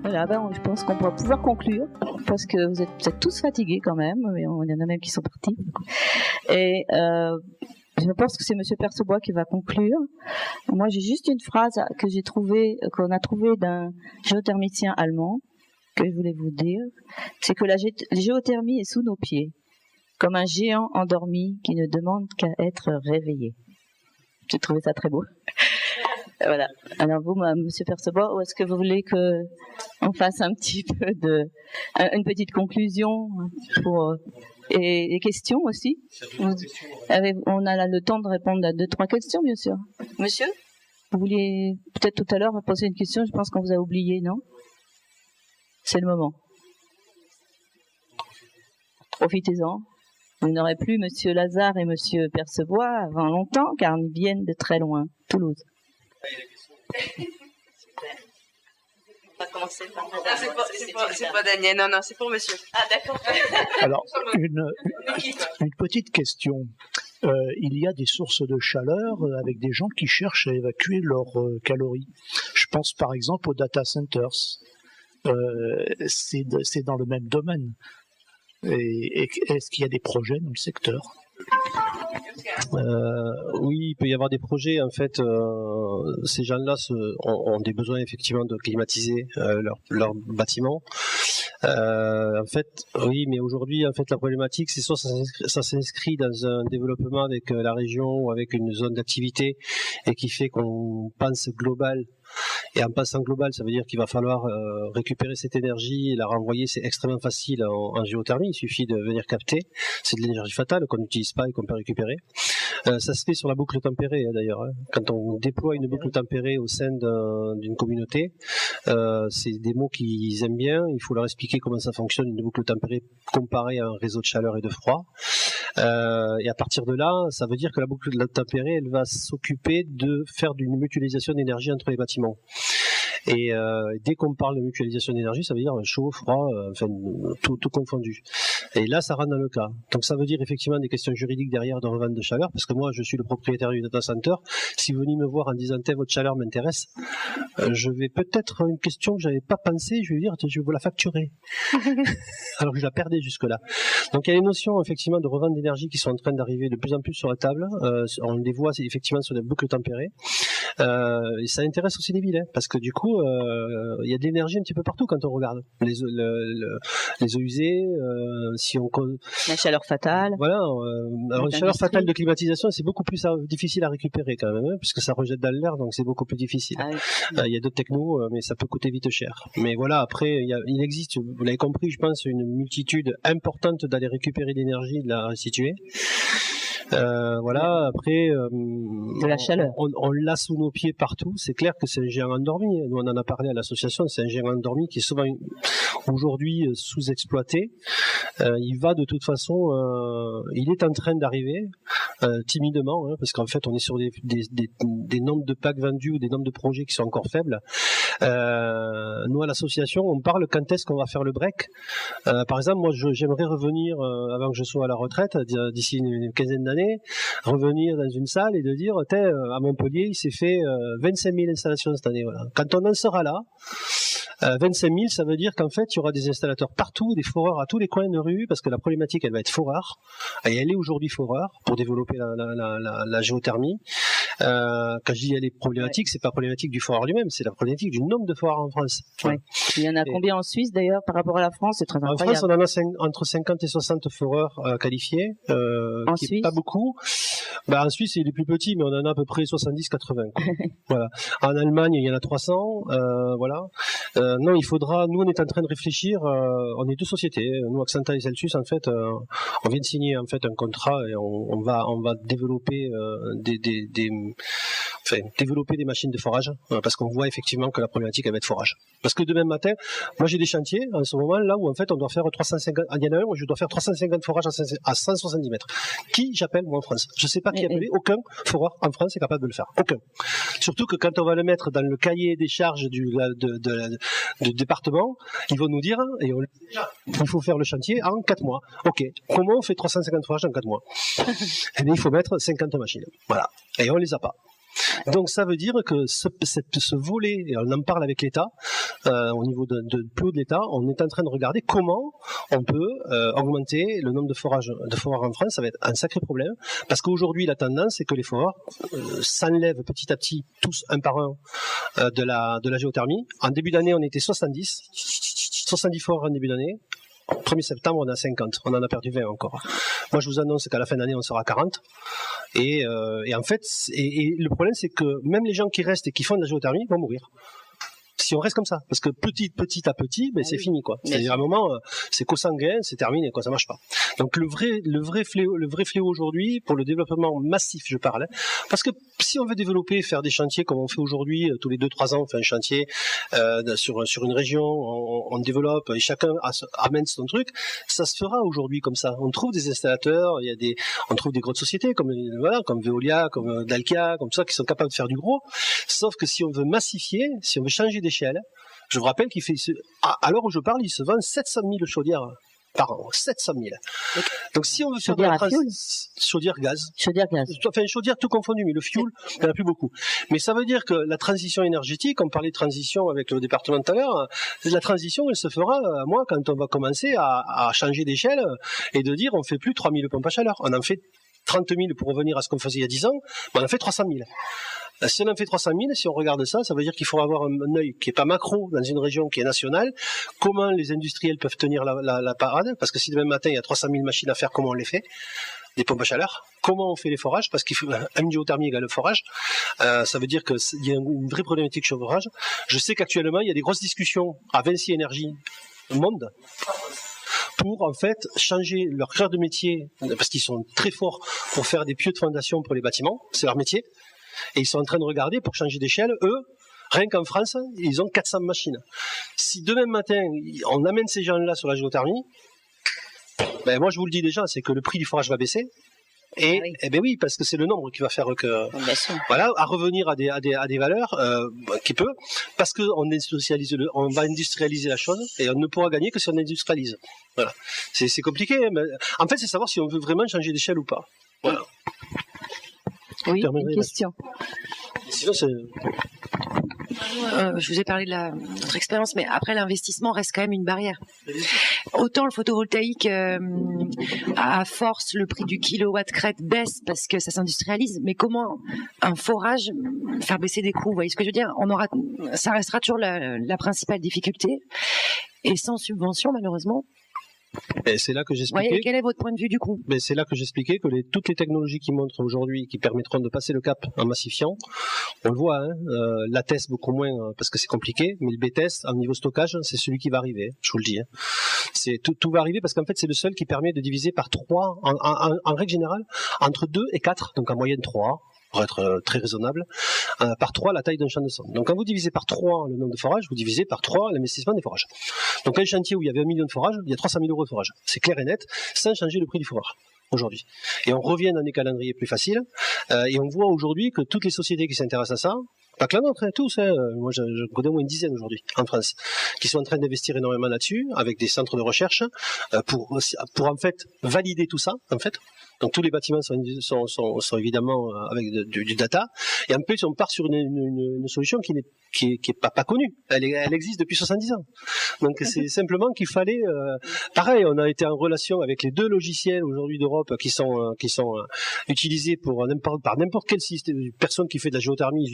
Voilà, je pense qu'on va pouvoir conclure, parce que vous êtes tous fatigués quand même, mais il y en a même qui sont partis. Et je pense que c'est Monsieur Percebois qui va conclure. Moi, j'ai juste une phrase qu'on a trouvée d'un géothermicien allemand, que je voulais vous dire. C'est que la géothermie est sous nos pieds, comme un géant endormi qui ne demande qu'à être réveillé. J'ai trouvé ça très beau. Voilà. Alors vous, Monsieur Percebois, ou est-ce que vous voulez qu'on fasse un petit peu une petite conclusion et des questions aussi? On a là le temps de répondre à 2-3 questions, bien sûr. Monsieur, vous vouliez peut-être tout à l'heure poser une question, je pense qu'on vous a oublié, non? C'est le moment. Profitez-en. Vous n'aurez plus Monsieur Lazare et Monsieur Percebois avant longtemps, car ils viennent de très loin, Toulouse. On va commencer par c'est pas Daniel, non, c'est pour monsieur. Ah, d'accord. Alors, une petite question. Il y a des sources de chaleur avec des gens qui cherchent à évacuer leurs calories. Je pense par exemple aux data centers. C'est dans le même domaine. Et est-ce qu'il y a des projets dans le secteur? Oui, il peut y avoir des projets. En fait, ces gens-là ont des besoins effectivement de climatiser leur bâtiment. En fait, oui, mais aujourd'hui, en fait, la problématique, c'est soit ça s'inscrit dans un développement avec la région ou avec une zone d'activité et qui fait qu'on pense global. Et en passant global, ça veut dire qu'il va falloir récupérer cette énergie et la renvoyer. C'est extrêmement facile en géothermie. Il suffit de venir capter. C'est de l'énergie fatale qu'on n'utilise pas et qu'on peut récupérer. Ça se fait sur la boucle tempérée d'ailleurs. Quand on déploie une boucle tempérée au sein d'une communauté, c'est des mots qu'ils aiment bien. Il faut leur expliquer comment ça fonctionne une boucle tempérée comparée à un réseau de chaleur et de froid. Et à partir de là, ça veut dire que la boucle tempérée, elle va s'occuper de faire d'une mutualisation d'énergie entre les bâtiments. Et dès qu'on parle de mutualisation d'énergie, ça veut dire chaud, froid, enfin tout confondu. Et là, ça rentre dans le cas. Donc ça veut dire effectivement des questions juridiques derrière de revente de chaleur, parce que moi, je suis le propriétaire du data center. Si vous venez me voir en disant votre chaleur m'intéresse, je vais peut-être une question que j'avais pas pensé, je vais dire je vais vous la facturer. Alors que je la perdais jusque-là. Donc il y a des notions effectivement de revente d'énergie qui sont en train d'arriver de plus en plus sur la table. On les voit effectivement sur des boucles tempérées. Et ça intéresse aussi les villes, parce que du coup, il y a de l'énergie un petit peu partout quand on regarde. Les eaux usées, la chaleur fatale. Voilà. Alors une chaleur fatale de climatisation, c'est beaucoup plus difficile à récupérer quand même, puisque ça rejette dans l'air, donc c'est beaucoup plus difficile. Ah oui. Il y a d'autres technos, mais ça peut coûter vite cher. Mais voilà, après, il existe, vous l'avez compris, je pense, une multitude importante d'aller récupérer l'énergie, de la restituer. Voilà, après de la chaleur. On l'a sous nos pieds partout, c'est clair que c'est un géant endormi. Nous on en a parlé à l'association, c'est un géant endormi qui est souvent aujourd'hui sous-exploité. Il va de toute façon, il est en train d'arriver timidement, parce qu'en fait on est sur des nombres de packs vendus ou des nombres de projets qui sont encore faibles. Nous à l'association on parle quand est-ce qu'on va faire le break. Par exemple moi j'aimerais revenir avant que je sois à la retraite d'ici une quinzaine d'années, revenir dans une salle et de dire à Montpellier il s'est fait 25 000 installations cette année. Voilà. Quand on en sera là, 25 000, ça veut dire qu'en fait il y aura des installateurs partout, des foreurs à tous les coins de rue, parce que la problématique elle va être foreur, et elle est aujourd'hui foreur pour développer la géothermie. Quand je dis elle est problématique, c'est pas problématique du foreur lui-même, c'est la problématique du nombre de foreurs en France. Ouais. Il y en a combien en Suisse d'ailleurs par rapport à la France? C'est très incroyable. En France, on en a entre 50 et 60 foreurs qualifiés, qui est pas beaucoup. Bah, en Suisse, il est plus petit, mais on en a à peu près 70-80. Voilà. En Allemagne, il y en a 300. Voilà. Non, il faudra. Nous, on est en train de réfléchir. On est deux sociétés. Nous, Axanta et Celsius, en fait, on vient de signer en fait un contrat et on va développer développer des machines de forage, parce qu'on voit effectivement que la problématique elle va être forage. Parce que demain matin, moi j'ai des chantiers en ce moment là où en fait on doit faire 350. Il y en a un où je dois faire 350 forages à 170 mètres. Qui j'appelle moi en France? Je sais pas qui appeler. Aucun foreur en France est capable de le faire. Aucun. Surtout que quand on va le mettre dans le cahier des charges du département, ils vont nous dire il faut faire le chantier en 4 mois. Ok. Comment on fait 350 forages en 4 mois? Eh bien, il faut mettre 50 machines. Voilà. Et on les a pas. Donc ça veut dire que ce volet, et on en parle avec l'État, au niveau de plus haut de l'État, on est en train de regarder comment on peut augmenter le nombre de forages en France. Ça va être un sacré problème, parce qu'aujourd'hui la tendance c'est que les foreurs s'enlèvent petit à petit, tous un par un, de la géothermie. En début d'année on était 70 foreurs en début d'année. 1er septembre, on a 50. On en a perdu 20 encore. Moi, je vous annonce qu'à la fin d'année, on sera à 40. Et en fait, le problème, c'est que même les gens qui restent et qui font de la géothermie vont mourir. Si on reste comme ça, parce que petit à petit, ben, c'est fini, quoi. C'est-à-dire à un moment, c'est consanguin, c'est terminé, quoi, ça marche pas. Donc le vrai fléau aujourd'hui pour le développement massif, je parle, hein, parce que si on veut développer, faire des chantiers comme on fait aujourd'hui, tous les 2-3 ans, on fait un chantier sur une région, on développe et chacun amène son truc, ça se fera aujourd'hui comme ça. On trouve des installateurs, on trouve des grosses sociétés comme Veolia, comme Dalkia, comme ça, qui sont capables de faire du gros. Sauf que si on veut massifier, si on veut changer d'échelle, je vous rappelle à l'heure où je parle, il se vend 700 000 chaudières par an. 700 000. Donc si on veut faire de la chaudière gaz. Enfin, chaudière tout confondu, mais le fuel, il n'y en a plus beaucoup. Mais ça veut dire que la transition énergétique, on parlait de transition avec le département tout à l'heure, la transition, elle se fera, moi, quand on va commencer à changer d'échelle et de dire on fait plus 3000 pompes à chaleur. On en fait 30 000 pour revenir à ce qu'on faisait il y a 10 ans, mais on en fait 300 000. Si on en fait 300 000, si on regarde ça, ça veut dire qu'il faut avoir un œil qui est pas macro dans une région qui est nationale. Comment les industriels peuvent tenir la parade? Parce que si demain matin il y a 300 000 machines à faire, comment on les fait? Des pompes à chaleur. Comment on fait les forages? Parce qu'il faut une géothermie égale le forage. Ça veut dire qu'il y a une vraie problématique sur le forage. Je sais qu'actuellement il y a des grosses discussions à Vinci Énergie Monde pour en fait changer leur cœur de métier, parce qu'ils sont très forts pour faire des pieux de fondation pour les bâtiments, c'est leur métier. Et ils sont en train de regarder pour changer d'échelle. Eux, rien qu'en France, ils ont 400 machines. Si demain matin, on amène ces gens-là sur la géothermie, ben moi je vous le dis déjà, c'est que le prix du forage va baisser. Et, eh ben oui, parce que c'est le nombre qui va faire que, voilà, à revenir à des valeurs qui peut, parce que on va industrialiser la chose et on ne pourra gagner que si on industrialise. Voilà, c'est compliqué. Mais en fait, c'est savoir si on veut vraiment changer d'échelle ou pas. Voilà. Oui, une question. Sinon, je vous ai parlé de notre expérience, mais après l'investissement reste quand même une barrière. Autant le photovoltaïque, à force, le prix du kilowatt crête baisse parce que ça s'industrialise, mais comment un forage faire baisser des coûts? Vous voyez ce que je veux dire? Ça restera toujours la principale difficulté, et sans subvention malheureusement. Et c'est là que j'expliquais. Quel est votre point de vue du coup? Mais c'est là que j'expliquais que toutes les technologies qui montrent aujourd'hui, qui permettront de passer le cap en massifiant, on le voit, hein, l'ATES beaucoup moins parce que c'est compliqué, mais le BTS en niveau stockage, c'est celui qui va arriver, je vous le dis. Hein. Tout va arriver parce qu'en fait c'est le seul qui permet de diviser par 3, en règle générale, entre 2 et 4, donc en moyenne 3. Pour être très raisonnable, par 3 la taille d'un champ de sonde. Donc quand vous divisez par 3 le nombre de forages, vous divisez par 3 l'investissement des forages. Donc un chantier où il y avait 1 million de forages, il y a 300 000 euros de forage. C'est clair et net, sans changer le prix du forage aujourd'hui. Et on revient dans des calendriers plus faciles, et on voit aujourd'hui que toutes les sociétés qui s'intéressent à ça, pas que la nôtre, hein, tous, hein, moi je connais au moins une dizaine aujourd'hui en France, qui sont en train d'investir énormément là-dessus, avec des centres de recherche, pour en fait valider tout ça, en fait. Donc tous les bâtiments sont évidemment avec du data, et en plus on part sur une solution qui est pas connue. Elle existe depuis 70 ans. Donc c'est simplement qu'il fallait, pareil, on a été en relation avec les 2 logiciels aujourd'hui d'Europe qui sont utilisés par n'importe quelle personne qui fait de la géothermie,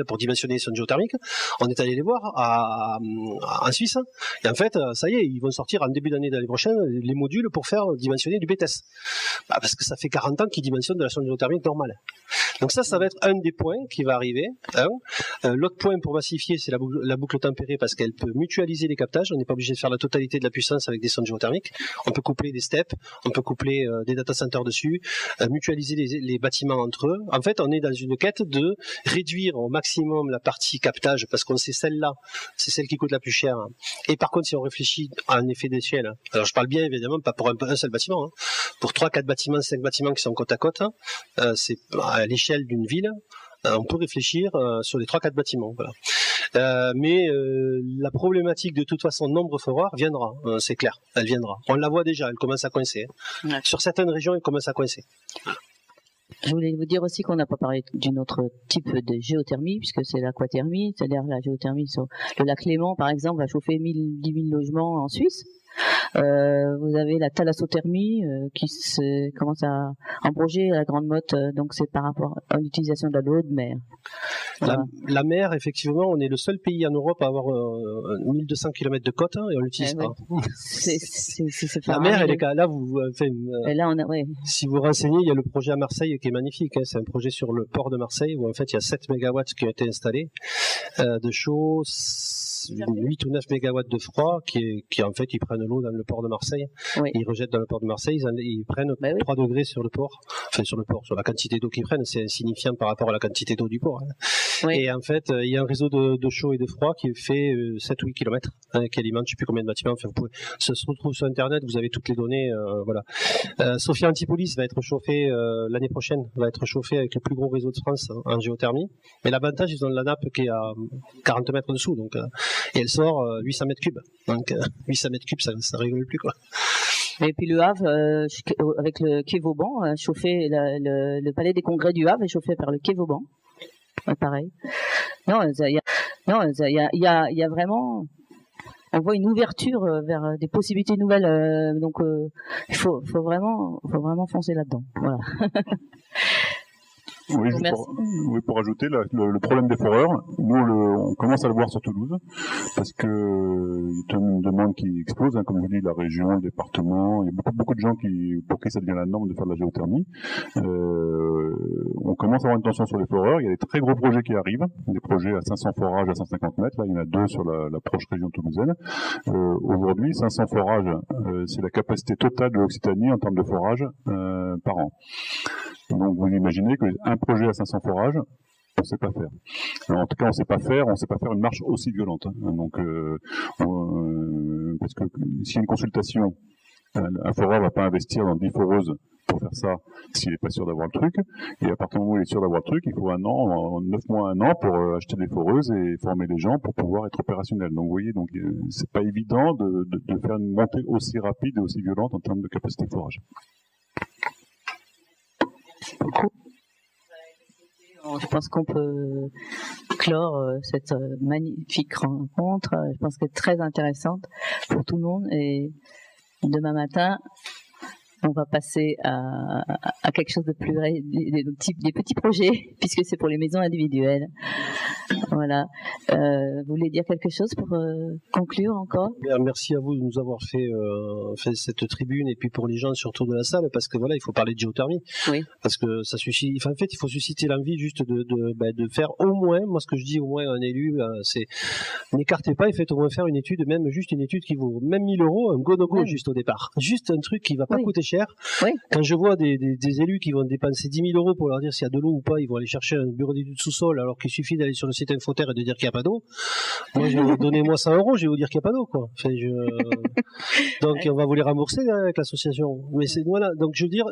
pour dimensionner son géothermique. On est allé les voir en Suisse, et en fait ça y est, ils vont sortir en début d'année prochaine les modules pour faire dimensionner du BTS. Parce que ça fait 40 ans qu'ils dimensionnent de la sonde géothermique normale. Donc ça va être un des points qui va arriver. L'autre point pour massifier, c'est la boucle tempérée, parce qu'elle peut mutualiser les captages. On n'est pas obligé de faire la totalité de la puissance avec des sondes géothermiques. On peut coupler des steps, on peut coupler des data centers dessus, mutualiser les bâtiments entre eux. En fait, on est dans une quête de réduire au maximum la partie captage, parce qu'on sait celle-là, c'est celle qui coûte la plus cher. Et par contre, si on réfléchit à un effet d'échelle, alors je parle bien évidemment pas pour un seul bâtiment, hein, pour 3, 4 bâtiments, 5 bâtiments qui sont côte à côte, c'est à l'échelle d'une ville, on peut réfléchir sur les 3-4 bâtiments. Voilà. Mais la problématique de toute façon nombre foreur viendra, c'est clair, elle viendra. On la voit déjà, elle commence à coincer. Ouais. Sur certaines régions, elle commence à coincer. Je voulais vous dire aussi qu'on n'a pas parlé d'une autre type de géothermie, puisque c'est l'aquathermie, c'est-à-dire la géothermie sur le lac Léman, par exemple, va chauffer 10 000 logements en Suisse. Vous avez la thalassothermie qui commence à embaucher la Grande Motte, donc c'est par rapport à l'utilisation de l'eau de mer. Voilà. La mer, effectivement, on est le seul pays en Europe à avoir 1200 km de côte, hein, et on l'utilise pas. C'est la mer, elle est là, si vous renseignez, il y a le projet à Marseille qui est magnifique, hein, c'est un projet sur le port de Marseille où en fait il y a 7 MW qui ont été installés de chaud, 8 ou 9 MW de froid qui en fait ils prennent l'eau dans le port de Marseille, ils rejettent dans le port de Marseille, ils prennent 3 degrés sur le port, sur la quantité d'eau qu'ils prennent, c'est insignifiant par rapport à la quantité d'eau du port. Hein. Et en fait, il y a un réseau de chaud et de froid qui fait 7-8 km, hein, qui alimente je ne sais plus combien de bâtiments. Enfin, ça se retrouve sur Internet, vous avez toutes les données. Voilà. Sofia Antipolis va être chauffée l'année prochaine, va être chauffée avec le plus gros réseau de France en géothermie. Mais l'avantage, ils ont la nappe qui est à 40 mètres dessous, donc et elle sort 800 mètres cubes. Donc 800 mètres cubes, ça rigole plus quoi. Et puis le Havre, avec le quai Vauban, chauffé, le palais des congrès du Havre est chauffé par le quai Vauban. Pareil. Non, il y a vraiment, on voit une ouverture vers des possibilités nouvelles. Donc, il faut vraiment foncer là-dedans. Voilà. Oui, pour ajouter, le problème des foreurs, nous on commence à le voir sur Toulouse, parce que il y a une demande qui explose, hein, comme je vous dis, la région, le département, il y a beaucoup de gens pour qui ça devient la norme de faire de la géothermie. On commence à avoir une tension sur les foreurs, il y a des très gros projets qui arrivent, des projets à 500 forages à 150 mètres, là il y en a 2 sur la proche région toulousaine. Aujourd'hui, 500 forages, c'est la capacité totale de l'Occitanie en termes de forage par an. Donc vous imaginez qu'un projet à 500 forages, on ne sait pas faire. Alors, en tout cas, on ne sait pas faire une marche aussi violente. Hein. Donc, parce que s'il y a une consultation, un foreur ne va pas investir dans 10 foreuses pour faire ça s'il n'est pas sûr d'avoir le truc. Et à partir du moment où il est sûr d'avoir le truc, il faut 9 mois, 1 an pour acheter des foreuses et former les gens pour pouvoir être opérationnel. Donc vous voyez, c'est pas évident de faire une montée aussi rapide et aussi violente en termes de capacité de forage. Je pense qu'on peut clore cette magnifique rencontre. Je pense qu'elle est très intéressante pour tout le monde. Et demain matin, on va passer à quelque chose de plus des petits projets, puisque c'est pour les maisons individuelles. Voilà. Vous voulez dire quelque chose pour conclure encore ? Merci à vous de nous avoir fait cette tribune, et puis pour les gens surtout de la salle, parce que voilà, il faut parler de géothermie. Oui. Parce que ça suscite. Enfin, en fait, il faut susciter l'envie juste de faire au moins. Moi, ce que je dis au moins à un élu, c'est n'écartez pas et faites au moins faire une étude, même juste une étude qui vaut même 1000 €, un go-no-go juste au départ. Juste un truc qui va pas coûter cher. Oui. Quand je vois des élus qui vont dépenser 10 000 € pour leur dire s'il y a de l'eau ou pas, ils vont aller chercher un bureau d'études sous-sol, alors qu'il suffit d'aller sur le site Infoterre et de dire qu'il n'y a pas d'eau. Moi, je vais donnez-moi 100 €, je vais vous dire qu'il n'y a pas d'eau, quoi. Enfin, donc, on va vous les rembourser avec l'association. Mais c'est voilà. Donc, je veux dire,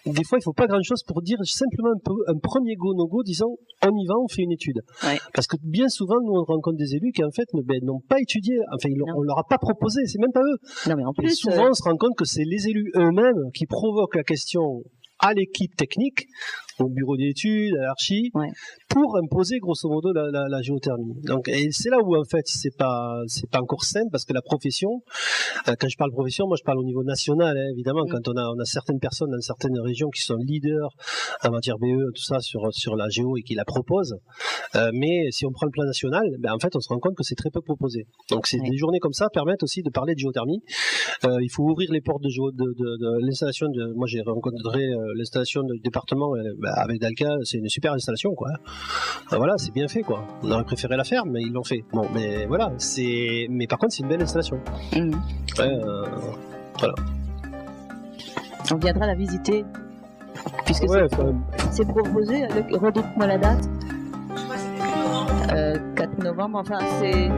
des fois, il faut pas grand-chose pour dire simplement un premier go-no-go, disant on y va, on fait une étude. Ouais. Parce que bien souvent, nous on rencontre des élus qui en fait n'ont pas étudié. Enfin, on leur a pas proposé. C'est même pas eux. Non, mais en plus, et souvent, on se rend compte que c'est les élus eux-mêmes qui provoquent la question à l'équipe technique, au bureau d'études, à l'archi, pour imposer grosso modo la géothermie. Donc, et c'est là où en fait c'est pas encore simple, parce que la profession, quand je parle profession, moi je parle au niveau national, hein, évidemment, quand on a certaines personnes dans certaines régions qui sont leaders en matière BE, tout ça sur la géo et qui la proposent, mais si on prend le plan national, en fait on se rend compte que c'est très peu proposé. Donc c'est des journées comme ça permettent aussi de parler de géothermie. Il faut ouvrir les portes de l'installation de. Moi j'ai rencontré l'installation du département avec Dalca, c'est une super installation, quoi. Voilà, c'est bien fait, quoi. On aurait préféré la faire, mais ils l'ont fait. Bon, mais voilà, mais par contre c'est une belle installation. Voilà. On viendra la visiter, puisque c'est proposé. Redites-moi la date. 4 novembre, enfin c'est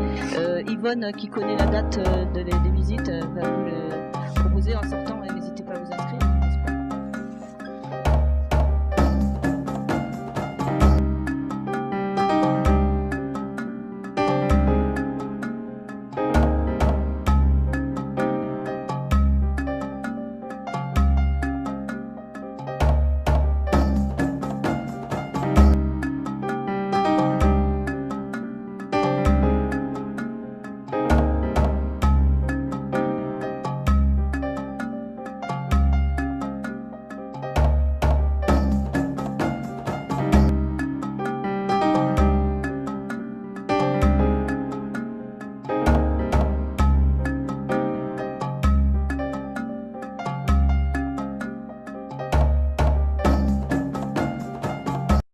Yvonne qui connaît la date des visites, va vous le proposer en sortant, et n'hésitez pas à vous inscrire.